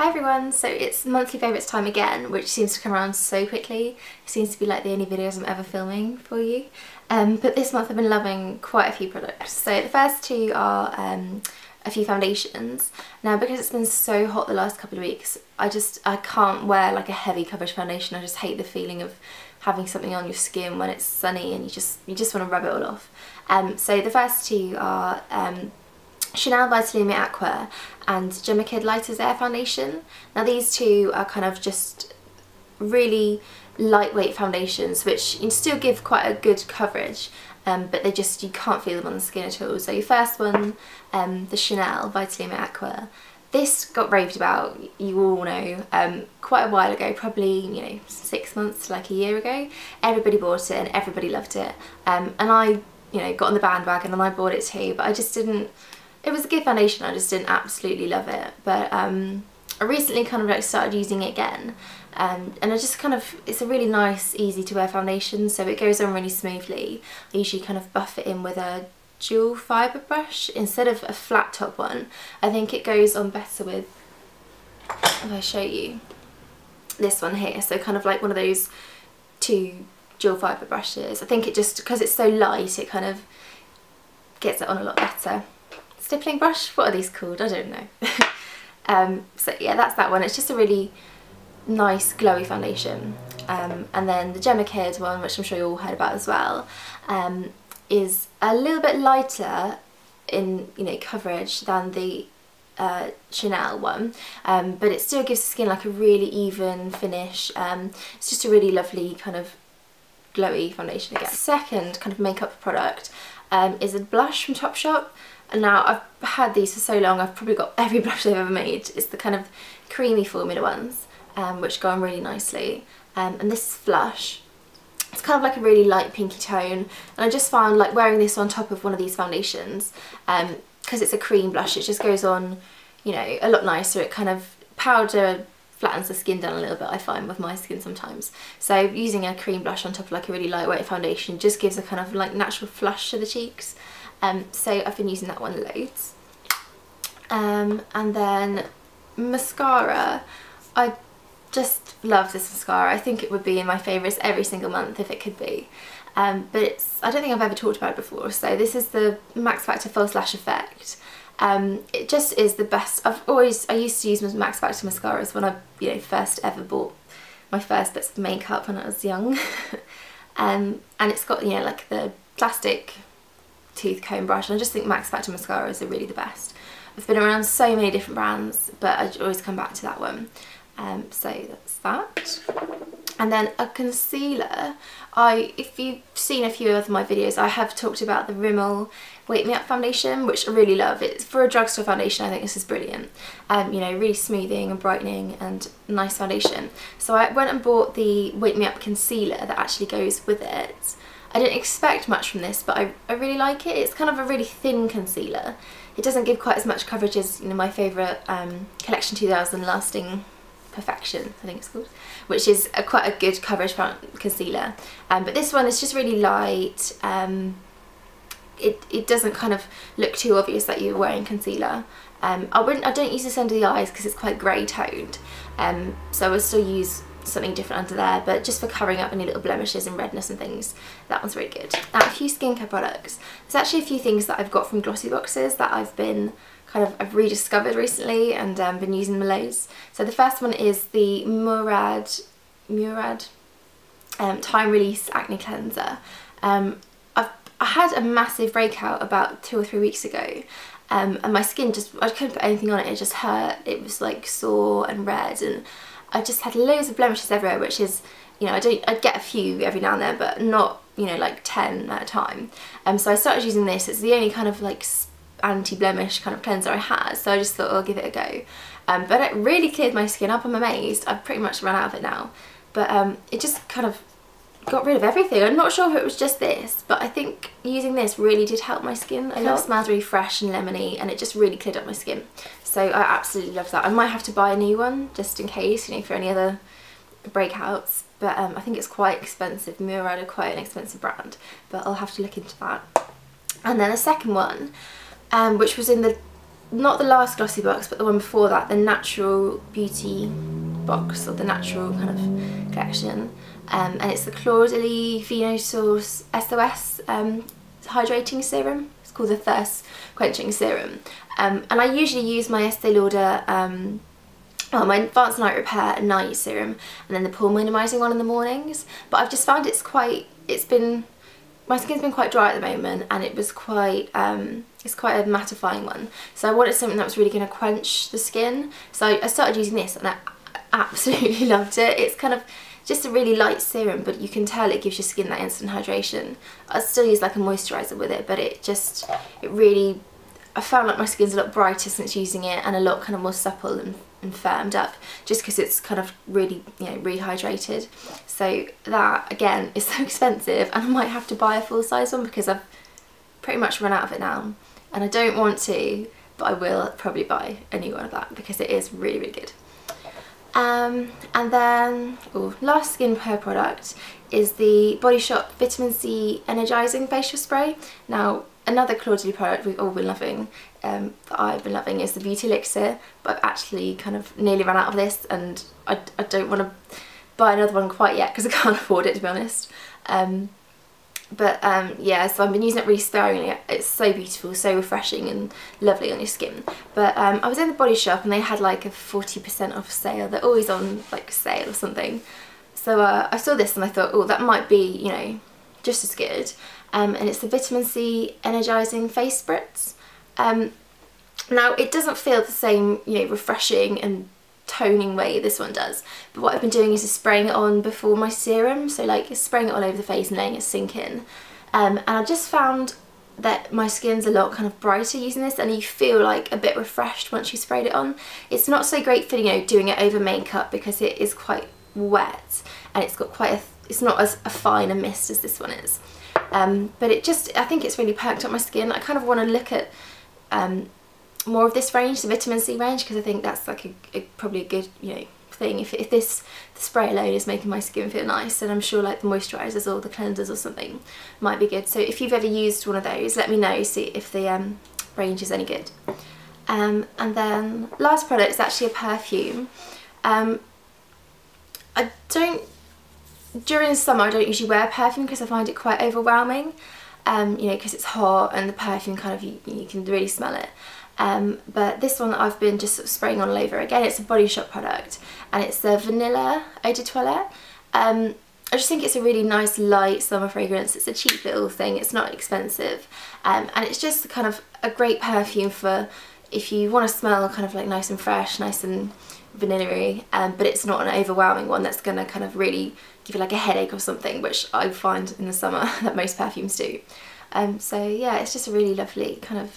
Hi everyone, so it's monthly favourites time again, which seems to come around so quickly. It seems to be like the only videos I'm ever filming for you. But this month I've been loving quite a few products. So the first two are a few foundations. Now because it's been so hot the last couple of weeks, I can't wear like a heavy coverage foundation. I just hate the feeling of having something on your skin when it's sunny and you just want to rub it all off. So the first two are Chanel Vitalume Aqua and Gemma Kid Lighters Air Foundation. Now these two are kind of just really lightweight foundations which you still give quite a good coverage, but you can't feel them on the skin at all. So your first one, the Chanel Vitalume Aqua, this got raved about, you all know, quite a while ago, probably 6 months to like a year ago. Everybody bought it and everybody loved it, and I got on the bandwagon and I bought it too, but I just didn't. It was a good foundation, I just didn't absolutely love it. But I recently kind of like started using it again, and I just kind of, it's a really nice, easy to wear foundation, so it goes on really smoothly. I usually kind of buff it in with a dual fibre brush instead of a flat top one. I think it goes on better with, if I show you, this one here, so kind of like one of those two dual fibre brushes. I think it just, because it's so light, it kind of gets it on a lot better. Stippling brush, what are these called? I don't know. So yeah, that's that one. It's just a really nice glowy foundation. And then the Gemma Kid one, which I'm sure you all heard about as well, is a little bit lighter in coverage than the Chanel one, but it still gives the skin like a really even finish. It's just a really lovely kind of glowy foundation again. Second kind of makeup product is a blush from Topshop. And now I've had these for so long, I've probably got every blush they've ever made. It's the kind of creamy formula ones, which go on really nicely. And this is Flush. It's kind of like a really light pinky tone, and I just found like wearing this on top of one of these foundations, because it's a cream blush, it just goes on, a lot nicer. It kind of powder flattens the skin down a little bit, I find, with my skin sometimes. So using a cream blush on top of like a really lightweight foundation just gives a kind of like natural flush to the cheeks. So I've been using that one loads. And then mascara. I just love this mascara. I think it would be in my favourites every single month if it could be. But I don't think I've ever talked about it before. So this is the Max Factor False Lash Effect. It just is the best. I used to use Max Factor mascaras when I first ever bought my first bits of makeup when I was young. And it's got like the plastic tooth comb brush, and I just think Max Factor mascaras are really the best. I've been around so many different brands, but I always come back to that one. So that's that. And then a concealer. If you've seen a few of my videos, I have talked about the Rimmel Wake Me Up foundation, which I really love. It's for a drugstore foundation. I think this is brilliant. Really smoothing and brightening and nice foundation. So I went and bought the Wake Me Up concealer that actually goes with it. I didn't expect much from this, but I really like it. It's kind of a really thin concealer. It doesn't give quite as much coverage as my favourite Collection 2000 Lasting Perfection, I think it's called, which is quite a good coverage concealer. But this one is just really light. It doesn't kind of look too obvious that you're wearing concealer. I don't use this under the eyes because it's quite grey toned. So I will still use something different under there, but just for covering up any little blemishes and redness and things, that one's really good. Now a few skincare products. There's actually a few things that I've got from glossy boxes that I've rediscovered recently and been using them loads. So the first one is the Murad Time Release Acne Cleanser. I had a massive breakout about 2 or 3 weeks ago, and my skin I couldn't put anything on it. It just hurt. It was like sore and red, and I just had loads of blemishes everywhere, which is, I'd get a few every now and then, but not, like 10 at a time. So I started using this. It's the only kind of like anti-blemish kind of cleanser I had, so I just thought I'll give it a go. But it really cleared my skin up. I'm amazed. I've pretty much run out of it now. But it just kind of got rid of everything. I'm not sure if it was just this, but I think using this really did help my skin. It smells really fresh and lemony, and it just really cleared up my skin. So I absolutely love that. I might have to buy a new one just in case, for any other breakouts, but I think it's quite expensive. Murad are quite an expensive brand, but I'll have to look into that. And then a second one, which was in the not the last glossy box, but the one before that, the Natural Beauty box, or the Natural kind of collection. And it's the Claw de Lys Venesource SOS hydrating serum. It's called the Thirst Quenching Serum. And I usually use my Estee Lauder, my Advanced Night Repair at night serum, and then the pore minimising one in the mornings. But I've just found my skin's been quite dry at the moment, and it was quite, it's quite a mattifying one. So I wanted something that was really going to quench the skin. So I started using this, and I absolutely loved it. It's kind of just a really light serum, but you can tell it gives your skin that instant hydration. I still use like a moisturiser with it, but I found like my skin's a lot brighter since using it, and a lot kind of more supple and firmed up, just because it's kind of really, you know, rehydrated. So that, again, is so expensive, and I might have to buy a full size one because I've pretty much run out of it now, and I don't want to, but I will probably buy a new one of that because it is really, really good. And then, last skincare product is the Body Shop Vitamin C Energizing Facial Spray. Now, another Claw de Lys product we've all been loving, that I've been loving, is the Beauty Elixir, but I've actually kind of nearly run out of this, and I don't want to buy another one quite yet because I can't afford it, to be honest. Yeah, so I've been using it really sparingly. It's so beautiful, so refreshing and lovely on your skin. But I was in the Body Shop and they had like a 40% off sale. They're always on like sale or something. So I saw this and I thought, oh, that might be, you know, just as good. And it's the Vitamin C Energizing Face Spritz. Now, it doesn't feel the same, you know, refreshing and toning way this one does, but what I've been doing is spraying it on before my serum, so like spraying it all over the face and letting it sink in. And I just found that my skin's a lot kind of brighter using this, and you feel like a bit refreshed once you sprayed it on. It's not so great for, you know, doing it over makeup because it is quite wet, and it's got quite it's not as fine a mist as this one is. But I think it's really perked up my skin. I kind of want to look at more of this range, the vitamin C range, because I think that's like probably a good, you know, thing. If the spray alone is making my skin feel nice, then I'm sure like the moisturisers or the cleansers or something might be good. So if you've ever used one of those, let me know, see if the range is any good. And then last product is actually a perfume. During the summer I don't usually wear perfume because I find it quite overwhelming, you know, because it's hot and the perfume kind of, you can really smell it. But this one that I've been just sort of spraying on all over, again, it's a Body Shop product, and it's the Vanilla Eau de Toilette. I just think it's a really nice light summer fragrance. It's a cheap little thing, it's not expensive, and it's just kind of a great perfume for if you want to smell kind of like nice and fresh, nice and vanilla-y, but it's not an overwhelming one that's going to kind of really give you like a headache or something, which I find in the summer that most perfumes do. So yeah, it's just a really lovely kind of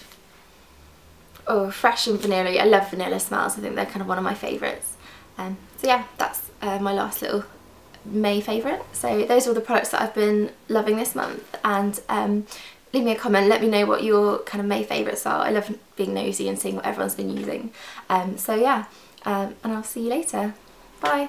fresh and vanilla-y. I love vanilla smells. I think they're kind of one of my favourites. So yeah, that's my last little May favourite. So those are all the products that I've been loving this month, and leave me a comment, let me know what your kind of May favourites are. I love being nosy and seeing what everyone's been using. So yeah, and I'll see you later. Bye.